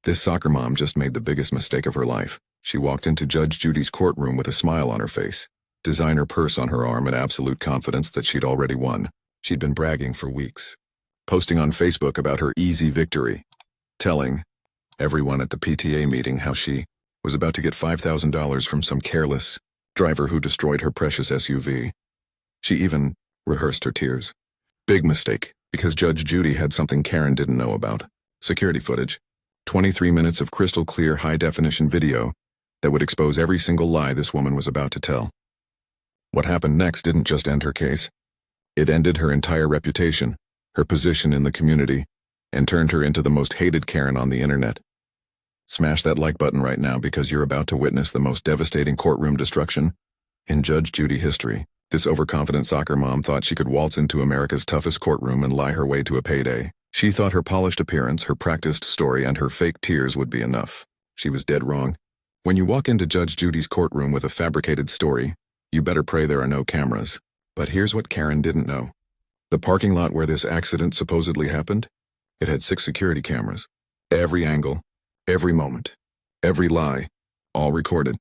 This soccer mom just made the biggest mistake of her life. She walked into Judge Judy's courtroom with a smile on her face, designer purse on her arm, and absolute confidence that she'd already won. She'd been bragging for weeks, posting on Facebook about her easy victory, telling everyone at the PTA meeting how she was about to get $5,000 from some careless driver who destroyed her precious SUV. She even rehearsed her tears. Big mistake, because Judge Judy had something Karen didn't know about. Security footage. 23 minutes of crystal clear high-definition video that would expose every single lie this woman was about to tell. What happened next didn't just end her case. It ended her entire reputation, her position in the community, and turned her into the most hated Karen on the internet. Smash that like button right now because you're about to witness the most devastating courtroom destruction in Judge Judy history. This overconfident soccer mom thought she could waltz into America's toughest courtroom and lie her way to a payday. She thought her polished appearance, her practiced story, and her fake tears would be enough. She was dead wrong. When you walk into Judge Judy's courtroom with a fabricated story, you better pray there are no cameras. But here's what Karen didn't know. The parking lot where this accident supposedly happened, it had 6 security cameras. Every angle, every moment, every lie, all recorded.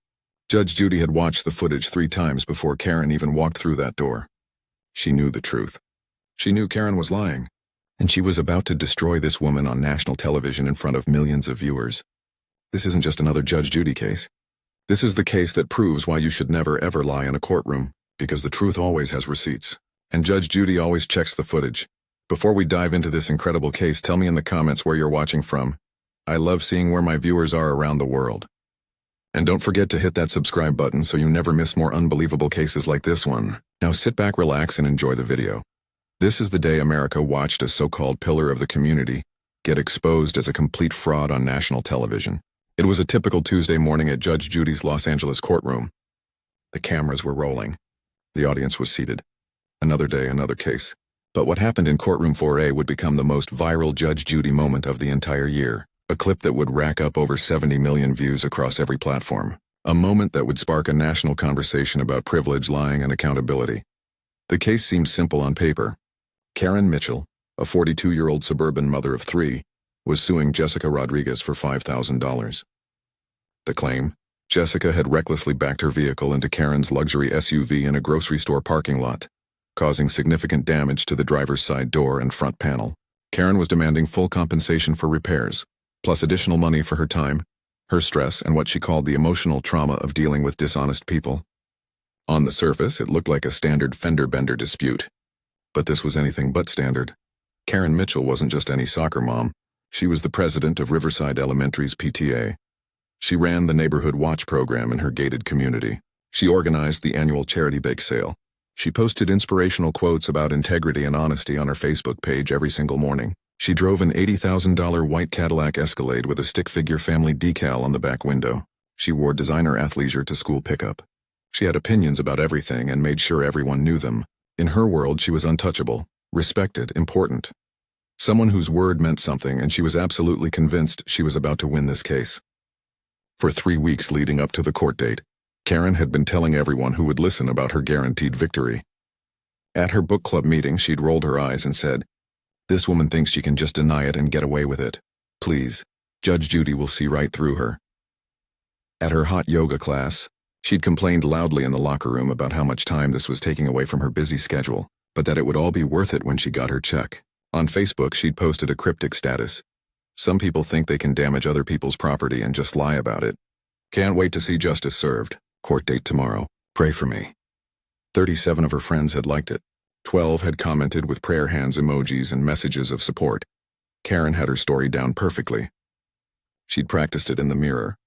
Judge Judy had watched the footage 3 times before Karen even walked through that door. She knew the truth. She knew Karen was lying, and she was about to destroy this woman on national television in front of millions of viewers. This isn't just another Judge Judy case. This is the case that proves why you should never ever lie in a courtroom, because the truth always has receipts, and Judge Judy always checks the footage. Before we dive into this incredible case, tell me in the comments where you're watching from. I love seeing where my viewers are around the world. And don't forget to hit that subscribe button so you never miss more unbelievable cases like this one. Now sit back, relax, and enjoy the video. This is the day America watched a so-called pillar of the community get exposed as a complete fraud on national television. It was a typical Tuesday morning at Judge Judy's Los Angeles courtroom. The cameras were rolling. The audience was seated. Another day, another case. But what happened in courtroom 4A would become the most viral Judge Judy moment of the entire year. A clip that would rack up over 70 million views across every platform. A moment that would spark a national conversation about privilege, lying, and accountability. The case seemed simple on paper. Karen Mitchell, a 42-year-old suburban mother of 3, was suing Jessica Rodriguez for $5,000. The claim? Jessica had recklessly backed her vehicle into Karen's luxury SUV in a grocery store parking lot, causing significant damage to the driver's side door and front panel. Karen was demanding full compensation for repairs, plus additional money for her time, her stress, and what she called the emotional trauma of dealing with dishonest people. On the surface, it looked like a standard fender-bender dispute. But this was anything but standard. Karen Mitchell wasn't just any soccer mom. She was the president of Riverside Elementary's PTA. She ran the Neighborhood Watch program in her gated community. She organized the annual charity bake sale. She posted inspirational quotes about integrity and honesty on her Facebook page every single morning. She drove an $80,000 white Cadillac Escalade with a stick-figure family decal on the back window. She wore designer athleisure to school pickup. She had opinions about everything and made sure everyone knew them. In her world, she was untouchable, respected, important. Someone whose word meant something, and she was absolutely convinced she was about to win this case. For 3 weeks leading up to the court date, Karen had been telling everyone who would listen about her guaranteed victory. At her book club meeting, she'd rolled her eyes and said, "This woman thinks she can just deny it and get away with it. Please, Judge Judy will see right through her." At her hot yoga class, she'd complained loudly in the locker room about how much time this was taking away from her busy schedule, but that it would all be worth it when she got her check. On Facebook, she'd posted a cryptic status. "Some people think they can damage other people's property and just lie about it. Can't wait to see justice served. Court date tomorrow. Pray for me." 37 of her friends had liked it. 12 had commented with prayer hands emojis and messages of support. Karen had her story down perfectly. She'd practiced it in the mirror.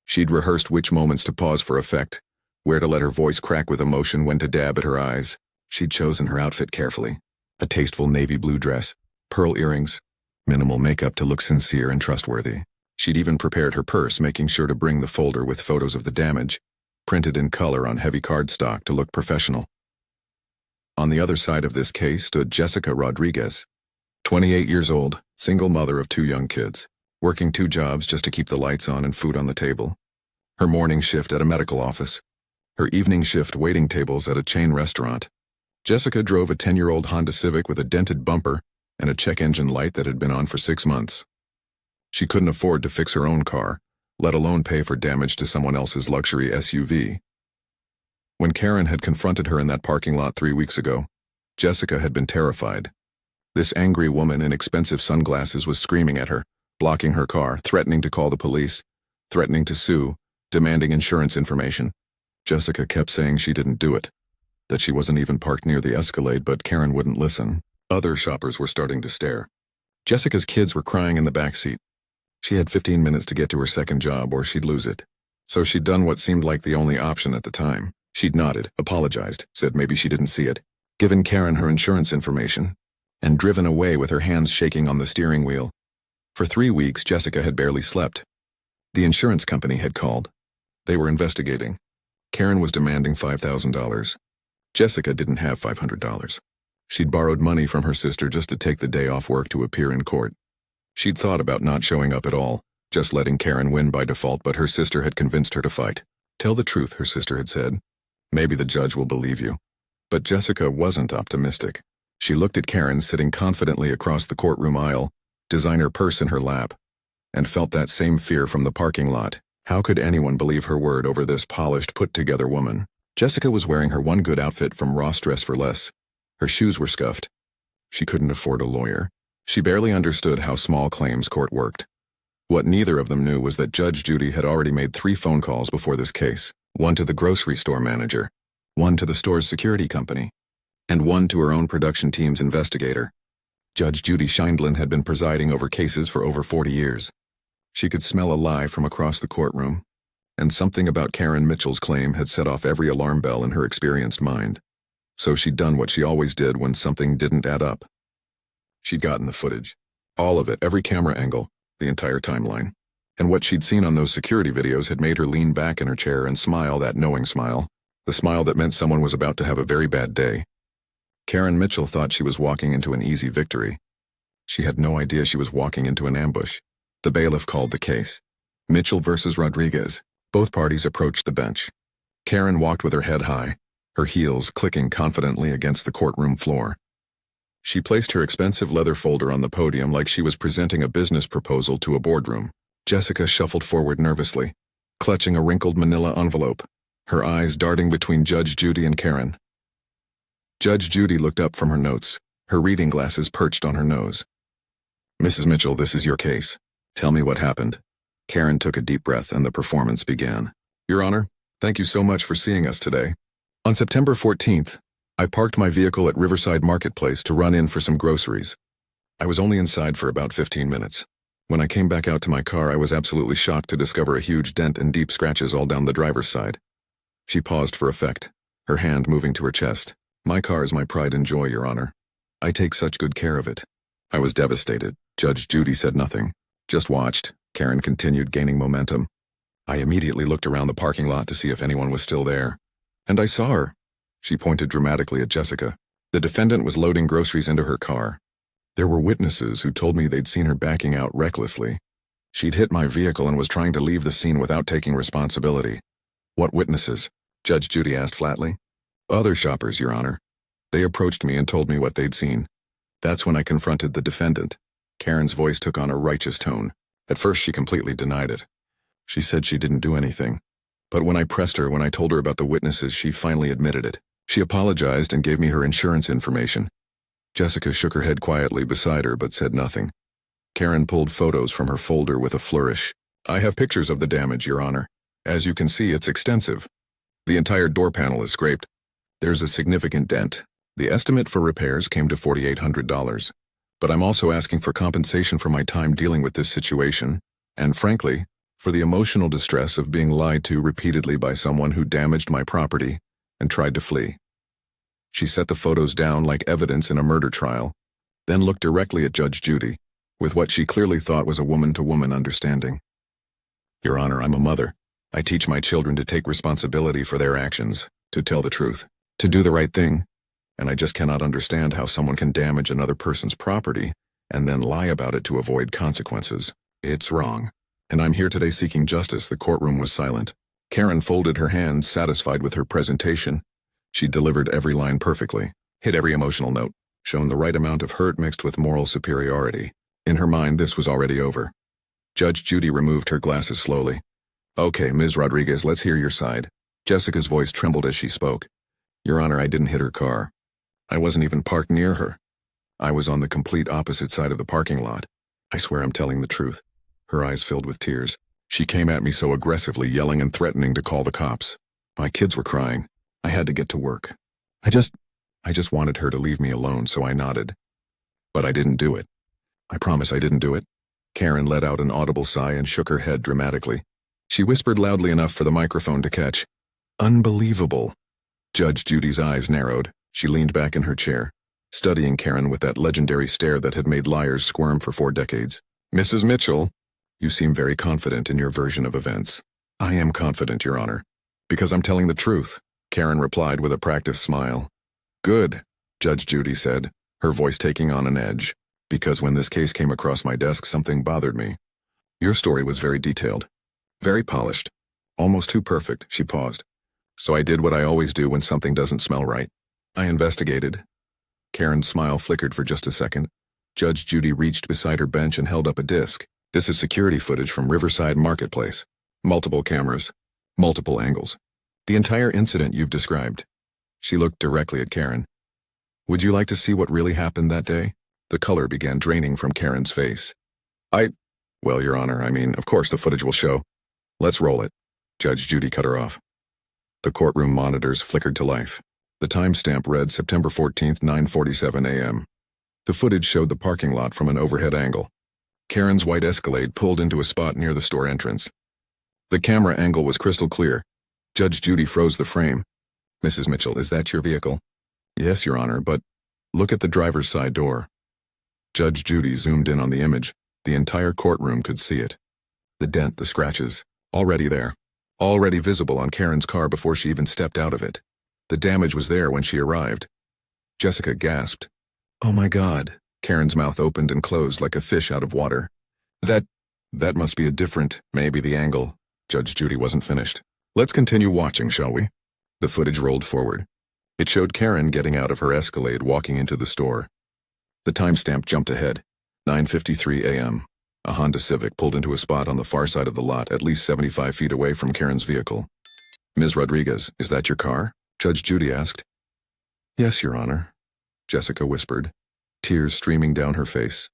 She'd rehearsed which moments to pause for effect, where to let her voice crack with emotion, when to dab at her eyes. She'd chosen her outfit carefully. A tasteful navy blue dress, pearl earrings, minimal makeup to look sincere and trustworthy. She'd even prepared her purse, making sure to bring the folder with photos of the damage, printed in color on heavy cardstock to look professional. On the other side of this case stood Jessica Rodriguez, 28 years old, single mother of 2 young kids, working 2 jobs just to keep the lights on and food on the table. Her morning shift at a medical office, her evening shift waiting tables at a chain restaurant. Jessica drove a 10-year-old Honda Civic with a dented bumper and a check engine light that had been on for 6 months. She couldn't afford to fix her own car, let alone pay for damage to someone else's luxury SUV. When Karen had confronted her in that parking lot 3 weeks ago, Jessica had been terrified. This angry woman in expensive sunglasses was screaming at her, blocking her car, threatening to call the police, threatening to sue, demanding insurance information. Jessica kept saying she didn't do it, that she wasn't even parked near the Escalade, but Karen wouldn't listen. Other shoppers were starting to stare. Jessica's kids were crying in the back seat. She had 15 minutes to get to her second job or she'd lose it. So she'd done what seemed like the only option at the time. She'd nodded, apologized, said maybe she didn't see it, given Karen her insurance information, and driven away with her hands shaking on the steering wheel. For 3 weeks, Jessica had barely slept. The insurance company had called. They were investigating. Karen was demanding $5,000. Jessica didn't have $500. She'd borrowed money from her sister just to take the day off work to appear in court. She'd thought about not showing up at all, just letting Karen win by default, but her sister had convinced her to fight. Tell the truth, her sister had said. Maybe the judge will believe you. But Jessica wasn't optimistic. She looked at Karen sitting confidently across the courtroom aisle, designer purse in her lap, and felt that same fear from the parking lot. How could anyone believe her word over this polished, put-together woman? Jessica was wearing her one good outfit from Ross Dress for Less. Her shoes were scuffed. She couldn't afford a lawyer. She barely understood how small claims court worked. What neither of them knew was that Judge Judy had already made 3 phone calls before this case, one to the grocery store manager, one to the store's security company, and one to her own production team's investigator. Judge Judy Scheindlin had been presiding over cases for over 40 years. She could smell a lie from across the courtroom, and something about Karen Mitchell's claim had set off every alarm bell in her experienced mind. So she'd done what she always did when something didn't add up. She'd gotten the footage. All of it, every camera angle, the entire timeline. And what she'd seen on those security videos had made her lean back in her chair and smile, that knowing smile, the smile that meant someone was about to have a very bad day. Karen Mitchell thought she was walking into an easy victory. She had no idea she was walking into an ambush. The bailiff called the case. Mitchell versus Rodriguez. Both parties approached the bench. Karen walked with her head high, her heels clicking confidently against the courtroom floor. She placed her expensive leather folder on the podium like she was presenting a business proposal to a boardroom. Jessica shuffled forward nervously, clutching a wrinkled manila envelope, her eyes darting between Judge Judy and Karen. Judge Judy looked up from her notes, her reading glasses perched on her nose. Mrs. Mitchell, this is your case. Tell me what happened. Karen took a deep breath and the performance began. Your Honor, thank you so much for seeing us today. On September 14th, I parked my vehicle at Riverside Marketplace to run in for some groceries. I was only inside for about 15 minutes. When I came back out to my car, I was absolutely shocked to discover a huge dent and deep scratches all down the driver's side. She paused for effect, her hand moving to her chest. My car is my pride and joy, Your Honor. I take such good care of it. I was devastated. Judge Judy said nothing, just watched. Karen continued gaining momentum. I immediately looked around the parking lot to see if anyone was still there. And I saw her. She pointed dramatically at Jessica. The defendant was loading groceries into her car. There were witnesses who told me they'd seen her backing out recklessly. She'd hit my vehicle and was trying to leave the scene without taking responsibility. What witnesses? Judge Judy asked flatly. Other shoppers, Your Honor. They approached me and told me what they'd seen. That's when I confronted the defendant. Karen's voice took on a righteous tone. At first, she completely denied it. She said she didn't do anything. But when I pressed her, when I told her about the witnesses, she finally admitted it. She apologized and gave me her insurance information. Jessica shook her head quietly beside her but said nothing. Karen pulled photos from her folder with a flourish. I have pictures of the damage, Your Honor. As you can see, it's extensive. The entire door panel is scraped. There's a significant dent. The estimate for repairs came to $4,800. But I'm also asking for compensation for my time dealing with this situation, and frankly, for the emotional distress of being lied to repeatedly by someone who damaged my property and tried to flee. She set the photos down like evidence in a murder trial, then looked directly at Judge Judy, with what she clearly thought was a woman-to-woman understanding. Your Honor, I'm a mother. I teach my children to take responsibility for their actions, to tell the truth, to do the right thing, and I just cannot understand how someone can damage another person's property and then lie about it to avoid consequences. It's wrong. And I'm here today seeking justice. The courtroom was silent. Karen folded her hands, satisfied with her presentation. She delivered every line perfectly, hit every emotional note, shown the right amount of hurt mixed with moral superiority. In her mind, this was already over. Judge Judy removed her glasses slowly. Okay, Ms. Rodriguez, let's hear your side. Jessica's voice trembled as she spoke. Your Honor, I didn't hit her car. I wasn't even parked near her. I was on the complete opposite side of the parking lot. I swear I'm telling the truth. Her eyes filled with tears. She came at me so aggressively, yelling and threatening to call the cops. My kids were crying. I had to get to work. I just wanted her to leave me alone, so I nodded. But I didn't do it. I promise I didn't do it. Karen let out an audible sigh and shook her head dramatically. She whispered loudly enough for the microphone to catch. Unbelievable. Judge Judy's eyes narrowed. She leaned back in her chair, studying Karen with that legendary stare that had made liars squirm for 4 decades. Mrs. Mitchell, you seem very confident in your version of events. I am confident, Your Honor. Because I'm telling the truth, Karen replied with a practiced smile. Good, Judge Judy said, her voice taking on an edge. Because when this case came across my desk, something bothered me. Your story was very detailed. Very polished. Almost too perfect, she paused. So I did what I always do when something doesn't smell right. I investigated. Karen's smile flickered for just a second. Judge Judy reached beside her bench and held up a disc. This is security footage from Riverside Marketplace. Multiple cameras. Multiple angles. The entire incident you've described. She looked directly at Karen. Would you like to see what really happened that day? The color began draining from Karen's face. Well, Your Honor, of course the footage will show. Let's roll it. Judge Judy cut her off. The courtroom monitors flickered to life. The timestamp read September 14th, 9:47 a.m. The footage showed the parking lot from an overhead angle. Karen's white Escalade pulled into a spot near the store entrance. The camera angle was crystal clear. Judge Judy froze the frame. Mrs. Mitchell, is that your vehicle? Yes, Your Honor, but look at the driver's side door. Judge Judy zoomed in on the image. The entire courtroom could see it. The dent, the scratches, already there. Already visible on Karen's car before she even stepped out of it. The damage was there when she arrived. Jessica gasped. Oh my God. Karen's mouth opened and closed like a fish out of water. That must be a different, maybe the angle. Judge Judy wasn't finished. Let's continue watching, shall we? The footage rolled forward. It showed Karen getting out of her Escalade, walking into the store. The timestamp jumped ahead. 9:53 a.m. A Honda Civic pulled into a spot on the far side of the lot, at least 75 feet away from Karen's vehicle. Ms. Rodriguez, is that your car? Judge Judy asked. Yes, Your Honor, Jessica whispered, tears streaming down her face.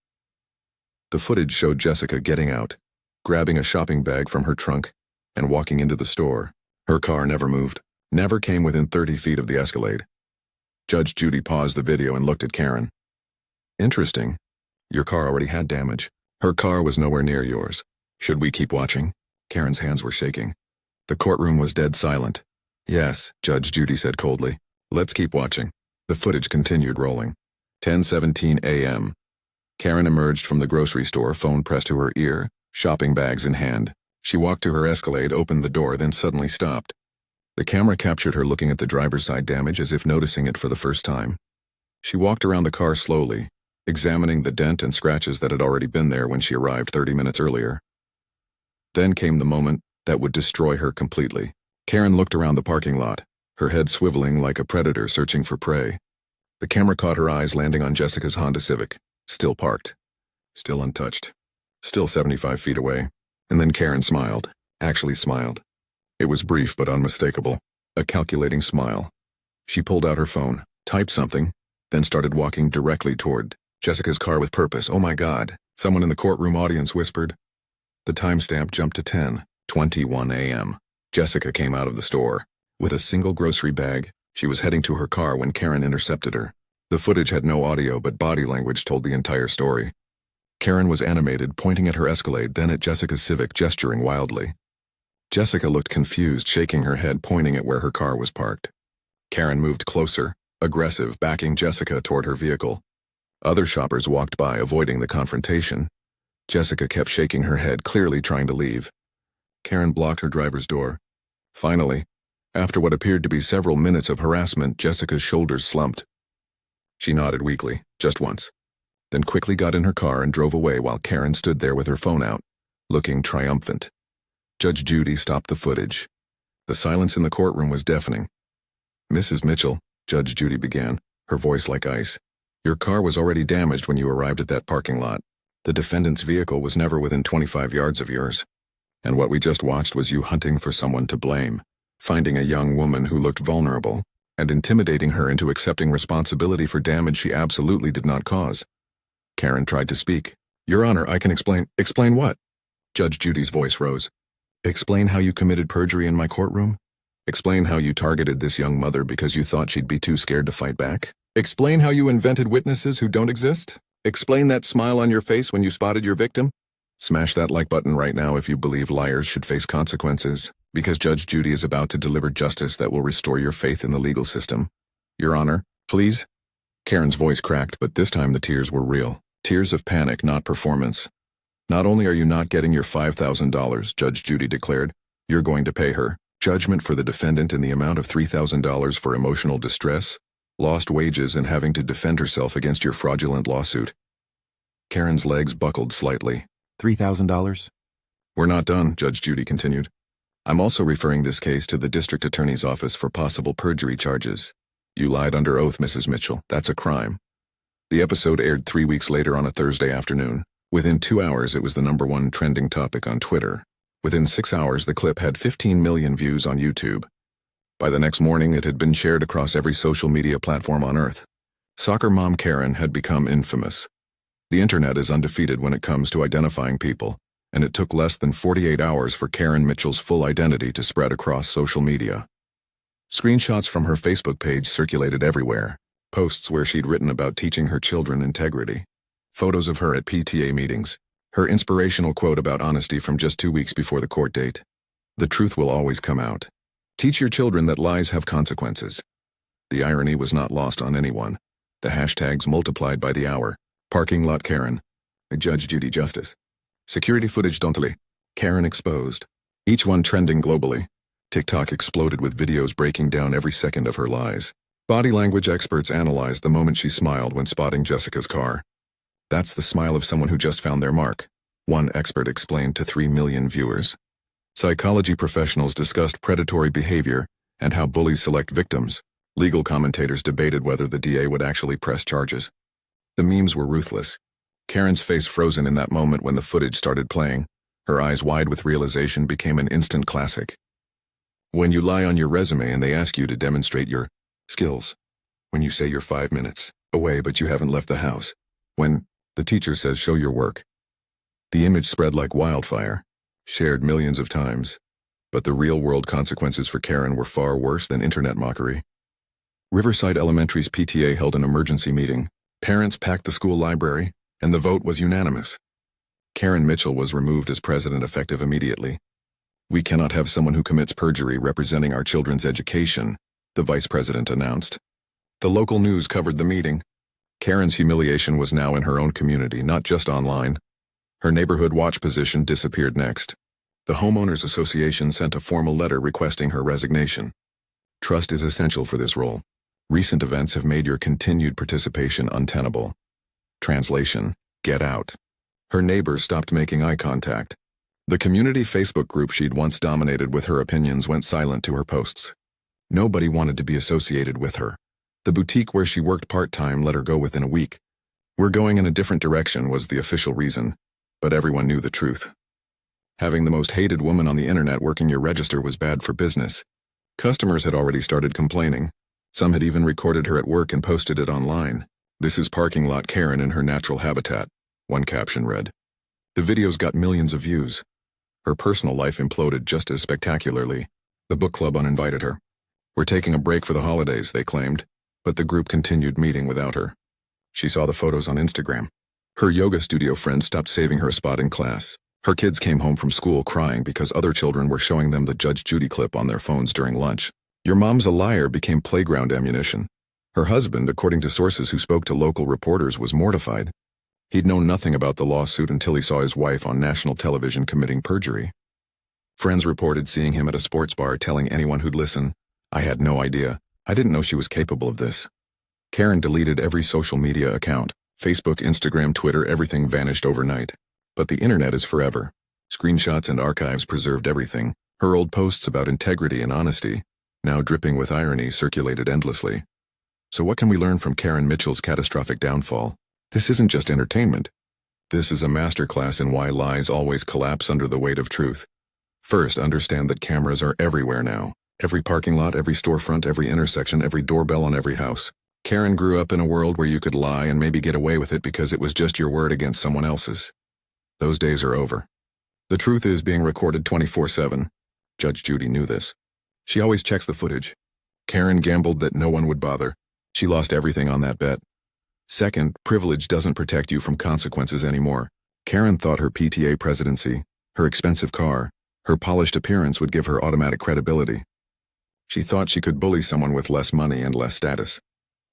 The footage showed Jessica getting out, grabbing a shopping bag from her trunk, and walking into the store. Her car never moved, never came within 30 feet of the Escalade. Judge Judy paused the video and looked at Karen. Interesting. Your car already had damage. Her car was nowhere near yours. Should we keep watching? Karen's hands were shaking. The courtroom was dead silent. Yes, Judge Judy said coldly. Let's keep watching. The footage continued rolling. 10:17 a.m. Karen emerged from the grocery store, phone pressed to her ear, shopping bags in hand. She walked to her Escalade, opened the door, then suddenly stopped. The camera captured her looking at the driver's side damage as if noticing it for the first time. She walked around the car slowly, examining the dent and scratches that had already been there when she arrived 30 minutes earlier. Then came the moment that would destroy her completely. Karen looked around the parking lot, her head swiveling like a predator searching for prey. The camera caught her eyes landing on Jessica's Honda Civic, still parked, still untouched, still 75 feet away. And then Karen smiled, actually smiled. It was brief but unmistakable, a calculating smile. She pulled out her phone, typed something, then started walking directly toward Jessica's car with purpose. Oh my God, someone in the courtroom audience whispered. The timestamp jumped to 10:21 a.m. Jessica came out of the store. With a single grocery bag, she was heading to her car when Karen intercepted her. The footage had no audio, but body language told the entire story. Karen was animated, pointing at her Escalade, then at Jessica's Civic, gesturing wildly. Jessica looked confused, shaking her head, pointing at where her car was parked. Karen moved closer, aggressive, backing Jessica toward her vehicle. Other shoppers walked by, avoiding the confrontation. Jessica kept shaking her head, clearly trying to leave. Karen blocked her driver's door. Finally, after what appeared to be several minutes of harassment, Jessica's shoulders slumped. She nodded weakly, just once, then quickly got in her car and drove away while Karen stood there with her phone out, looking triumphant. Judge Judy stopped the footage. The silence in the courtroom was deafening. Mrs. Mitchell, Judge Judy began, her voice like ice. Your car was already damaged when you arrived at that parking lot. The defendant's vehicle was never within 25 yards of yours. And what we just watched was you hunting for someone to blame, finding a young woman who looked vulnerable, and intimidating her into accepting responsibility for damage she absolutely did not cause. Karen tried to speak. Your Honor, I can explain. Explain what? Judge Judy's voice rose. Explain how you committed perjury in my courtroom? Explain how you targeted this young mother because you thought she'd be too scared to fight back? Explain how you invented witnesses who don't exist? Explain that smile on your face when you spotted your victim? Smash that like button right now if you believe liars should face consequences, because Judge Judy is about to deliver justice that will restore your faith in the legal system. Your Honor, please? Karen's voice cracked, but this time the tears were real. Tears of panic, not performance. Not only are you not getting your $5,000, Judge Judy declared, you're going to pay her. Judgment for the defendant in the amount of $3,000 for emotional distress, lost wages, and having to defend herself against your fraudulent lawsuit. Karen's legs buckled slightly. $3,000? We're not done, Judge Judy continued. I'm also referring this case to the district attorney's office for possible perjury charges. You lied under oath, Mrs. Mitchell. That's a crime. The episode aired 3 weeks later on a Thursday afternoon. Within 2 hours, it was the #1 trending topic on Twitter. Within 6 hours, the clip had 15 million views on YouTube. By the next morning, it had been shared across every social media platform on Earth. Soccer mom Karen had become infamous. The internet is undefeated when it comes to identifying people, and it took less than 48 hours for Karen Mitchell's full identity to spread across social media. Screenshots from her Facebook page circulated everywhere, posts where she'd written about teaching her children integrity, photos of her at PTA meetings, her inspirational quote about honesty from just 2 weeks before the court date. The truth will always come out. Teach your children that lies have consequences. The irony was not lost on anyone. The hashtags multiplied by the hour. Parking lot Karen. Judge Judy Justice. Security footage Dontally. Karen exposed. Each one trending globally. TikTok exploded with videos breaking down every second of her lies. Body language experts analyzed the moment she smiled when spotting Jessica's car. That's the smile of someone who just found their mark, one expert explained to 3 million viewers. Psychology professionals discussed predatory behavior and how bullies select victims. Legal commentators debated whether the DA would actually press charges. The memes were ruthless. Karen's face frozen in that moment when the footage started playing. Her eyes wide with realization became an instant classic. When you lie on your resume and they ask you to demonstrate your skills. When you say you're 5 minutes away but you haven't left the house. When the teacher says show your work. The image spread like wildfire, shared millions of times. But the real-world consequences for Karen were far worse than internet mockery. Riverside Elementary's PTA held an emergency meeting. Parents packed the school library, and the vote was unanimous. Karen Mitchell was removed as president effective immediately. We cannot have someone who commits perjury representing our children's education, the vice president announced. The local news covered the meeting. Karen's humiliation was now in her own community, not just online. Her neighborhood watch position disappeared next. The Homeowners Association sent a formal letter requesting her resignation. Trust is essential for this role. Recent events have made your continued participation untenable. Translation: get out. Her neighbors stopped making eye contact. The community Facebook group she'd once dominated with her opinions went silent to her posts. Nobody wanted to be associated with her. The boutique where she worked part-time let her go within a week. We're going in a different direction was the official reason, but everyone knew the truth. Having the most hated woman on the internet working your register was bad for business. Customers had already started complaining. Some had even recorded her at work and posted it online. This is parking lot Karen in her natural habitat, one caption read. The videos got millions of views. Her personal life imploded just as spectacularly. The book club uninvited her. We're taking a break for the holidays, they claimed. But the group continued meeting without her. She saw the photos on Instagram. Her yoga studio friend stopped saving her a spot in class. Her kids came home from school crying because other children were showing them the Judge Judy clip on their phones during lunch. Your mom's a liar became playground ammunition. Her husband, according to sources who spoke to local reporters, was mortified. He'd known nothing about the lawsuit until he saw his wife on national television committing perjury. Friends reported seeing him at a sports bar telling anyone who'd listen, I had no idea. I didn't know she was capable of this. Karen deleted every social media account. Facebook, Instagram, Twitter, everything vanished overnight. But the internet is forever. Screenshots and archives preserved everything. Her old posts about integrity and honesty, now dripping with irony, circulated endlessly. So what can we learn from Karen Mitchell's catastrophic downfall? This isn't just entertainment. This is a masterclass in why lies always collapse under the weight of truth. First, understand that cameras are everywhere now. Every parking lot, every storefront, every intersection, every doorbell on every house. Karen grew up in a world where you could lie and maybe get away with it because it was just your word against someone else's. Those days are over. The truth is being recorded 24/7. Judge Judy knew this. She always checks the footage. Karen gambled that no one would bother. She lost everything on that bet. Second, privilege doesn't protect you from consequences anymore. Karen thought her PTA presidency, her expensive car, her polished appearance would give her automatic credibility. She thought she could bully someone with less money and less status.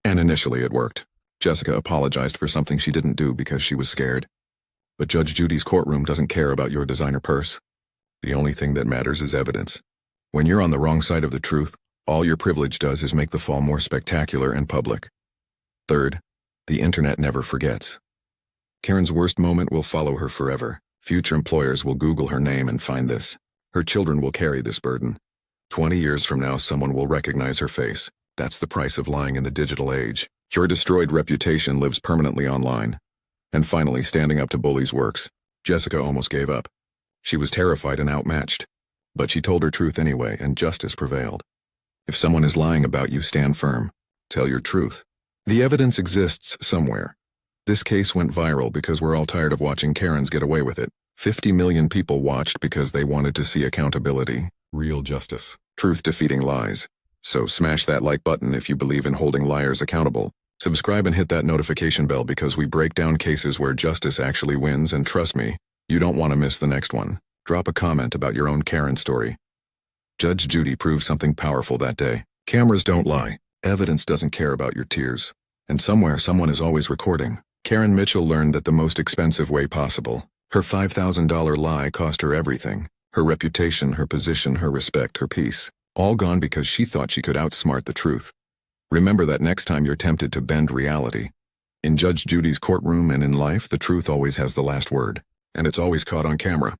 And initially it worked. Jessica apologized for something she didn't do because she was scared. But Judge Judy's courtroom doesn't care about your designer purse. The only thing that matters is evidence. When you're on the wrong side of the truth, all your privilege does is make the fall more spectacular and public. Third, the internet never forgets. Karen's worst moment will follow her forever. Future employers will Google her name and find this. Her children will carry this burden. 20 years from now, someone will recognize her face. That's the price of lying in the digital age. Your destroyed reputation lives permanently online. And finally, standing up to bullies works. Jessica almost gave up. She was terrified and outmatched. But she told her truth anyway, and justice prevailed. If someone is lying about you, stand firm. Tell your truth. The evidence exists somewhere. This case went viral because we're all tired of watching Karens get away with it. 50 million people watched because they wanted to see accountability, real justice, truth defeating lies. So smash that like button if you believe in holding liars accountable. Subscribe and hit that notification bell because we break down cases where justice actually wins, and trust me, you don't want to miss the next one. Drop a comment about your own Karen story. Judge Judy proved something powerful that day. Cameras don't lie. Evidence doesn't care about your tears. And somewhere, someone is always recording. Karen Mitchell learned that the most expensive way possible. Her $5,000 lie cost her everything. Her reputation, her position, her respect, her peace. All gone because she thought she could outsmart the truth. Remember that next time you're tempted to bend reality. In Judge Judy's courtroom and in life, the truth always has the last word. And it's always caught on camera.